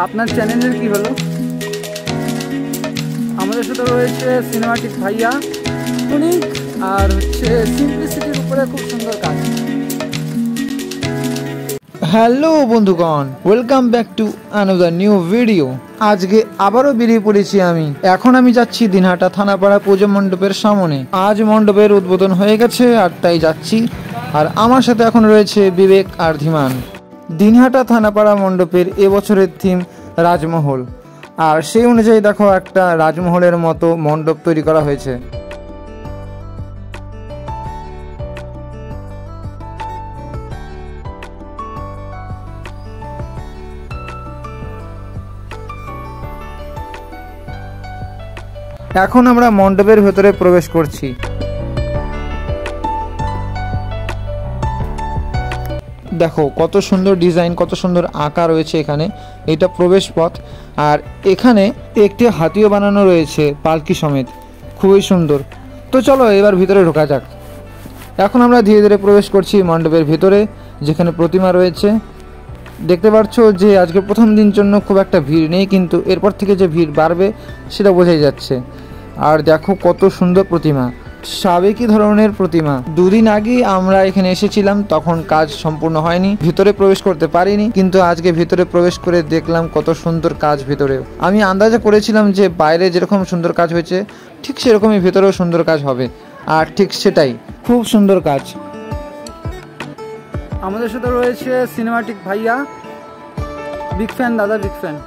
আপনার চ্যানেলের কি হলো? আমাদের সাথে রয়েছে সিনেমাটিক ভাইয়া, ইউনিক আর হচ্ছে সিম্পলিসিটির উপরে খুব সুন্দর কাজ। হ্যালো বন্ধুগণ, welcome back to another new video. আজকে আবারও বেরিয়ে পড়েছি আমি। এখন আমি যাচ্ছি দিনহাটা থানাপাড়া পুজো মণ্ডপের সামনে। আজ মণ্ডপের উদ্বোধন হয়ে গেছে আর তাই যাচ্ছি। আর আমার সাথে এখন রয়েছে বিবেক আর ধীমান। দিনহাটা থানাপাড়া মণ্ডপের এবছরের থিম রাজমহল, আর সেই অনুযায়ী দেখো একটা রাজমহলের মতো মণ্ডপ তৈরি করা হয়েছে। এখন আমরা মণ্ডপের ভেতরে প্রবেশ করছি। দেখো কত সুন্দর ডিজাইন, কত সুন্দর আঁকা রয়েছে এখানে। এটা প্রবেশ পথ, আর এখানে একটি হাতিও বানানো রয়েছে পালকি সমেত, খুবই সুন্দর। তো চলো এবার ভিতরে ঢোকা যাক। এখন আমরা ধীরে ধীরে প্রবেশ করছি মণ্ডপের ভিতরে, যেখানে প্রতিমা রয়েছে। দেখতে পাচ্ছ যে আজকে প্রথম দিন জন্য খুব একটা ভিড় নেই, কিন্তু এরপর থেকে যে ভিড় বাড়বে সেটা বোঝাই যাচ্ছে। আর দেখো কত সুন্দর প্রতিমা, সাবেকি ধরনের প্রতিমা। দুদিন আগে আমরা এখানে এসেছিলাম, তখন কাজ সম্পূর্ণ হয়নি, ভিতরে প্রবেশ করতে পারিনি, কিন্তু আজকে ভিতরে প্রবেশ করে দেখলাম কত সুন্দর কাজ ভিতরেও। আমি আন্দাজে করেছিলাম যে বাইরে যেরকম সুন্দর কাজ হয়েছে ঠিক সেরকমই ভিতরেও সুন্দর কাজ হবে, আর ঠিক সেটাই, খুব সুন্দর কাজ। আমাদের সাথে রয়েছে সিনেমাটিক ভাইয়া, বিগ ফ্যান দাদা, বিগ ফ্যান।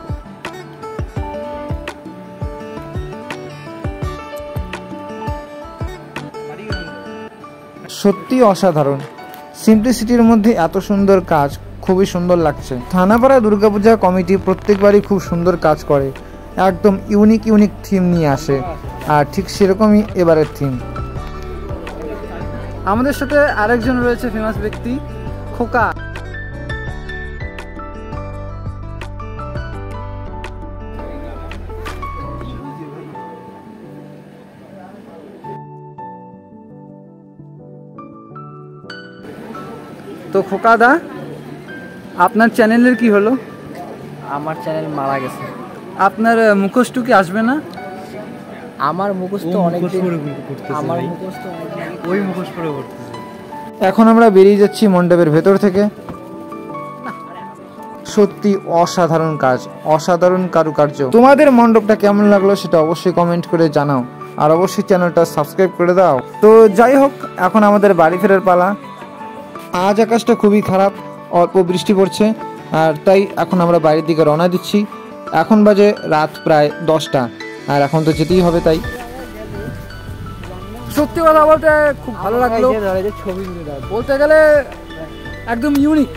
সত্যি অসাধারণ, সিম্পলিসিটির মধ্যে এত সুন্দর কাজ, খুবই সুন্দর লাগছে। থানাপাড়া দুর্গাপূজা কমিটি প্রত্যেকবারই খুব সুন্দর কাজ করে, একদম ইউনিক ইউনিক থিম নিয়ে আসে, আর ঠিক সেরকমই এবারের থিম। আমাদের সাথে আরেকজন রয়েছে ফেমাস ব্যক্তি, খোকা। তো খোকা দা, আপনার চ্যানেলের কি হলো? আমার চ্যানেল মারা গেছে। আপনার মুখোশটু কি আসবে না? আমার মুখোশ তো অনেক দিন, আমার মুখোশ তো ওই মুখোশ পরে করতেছে। এখন আমরা বেরিয়ে যাচ্ছি মণ্ডপের ভেতর থেকে। সত্যি অসাধারণ কাজ, অসাধারণ কারুকার্য। তোমাদের মণ্ডপটা কেমন লাগলো সেটা অবশ্যই কমেন্ট করে জানাও, আর অবশ্যই চ্যানেলটা সাবস্ক্রাইব করে দাও। তো যাই হোক, এখন আমাদের বাড়ি ফেরার পালা। আজ আকাশটা খুবই খারাপ, অল্প বৃষ্টি পড়ছে, আর তাই এখন আমরা বাড়ির দিকে রওনা দিচ্ছি। এখন বাজে রাত প্রায় 10টা, আর এখন তো যেতেই হবে। তাই সত্যি কথা বলতে খুব ভালো লাগলো। ছবি বলতে গেলে একদম ইউনিক,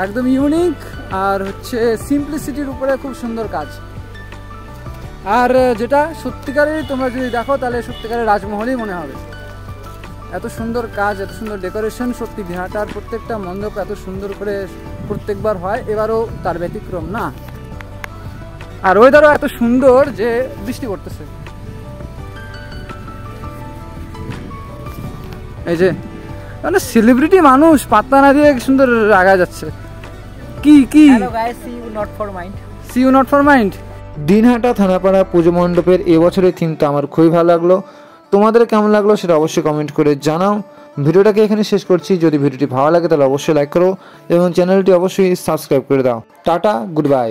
একদম ইউনিক, আর হচ্ছে সিম্পলিসিটির উপরে খুব সুন্দর কাজ। আর যেটা সত্যিকারের তোমরা যদি দেখো তাহলে সত্যিকারের রাজমহলই মনে হবে। এত সুন্দর কাজ, এত সুন্দর ডেকোরেশন, সত্যি দিনহাটার প্রত্যেকটা মণ্ডপ এত সুন্দর করে প্রত্যেকবার হয়, এবারও তার ব্যতিক্রম না। আর ওয়েদারও এত সুন্দর যে বৃষ্টি পড়তেছে। এই যে মানে সেলিব্রিটি মানুষ পাত্তা না দিয়ে সুন্দর আগা যাচ্ছে। কি কি hello guys, see you not for mind, see you not for mind. Dinhata Thanapara পুজো মণ্ডপের এবছরের থিমটা আমার খুবই ভালো লাগলো। তোমাদের কেমন লাগলো সেটা অবশ্যই কমেন্ট করে জানাও। ভিডিওটাকে এখানে শেষ করছি। যদি ভিডিওটি ভালো লাগে তাহলে অবশ্যই লাইক করো এবং চ্যানেলটি অবশ্যই সাবস্ক্রাইব করে দাও। Tata, good bye.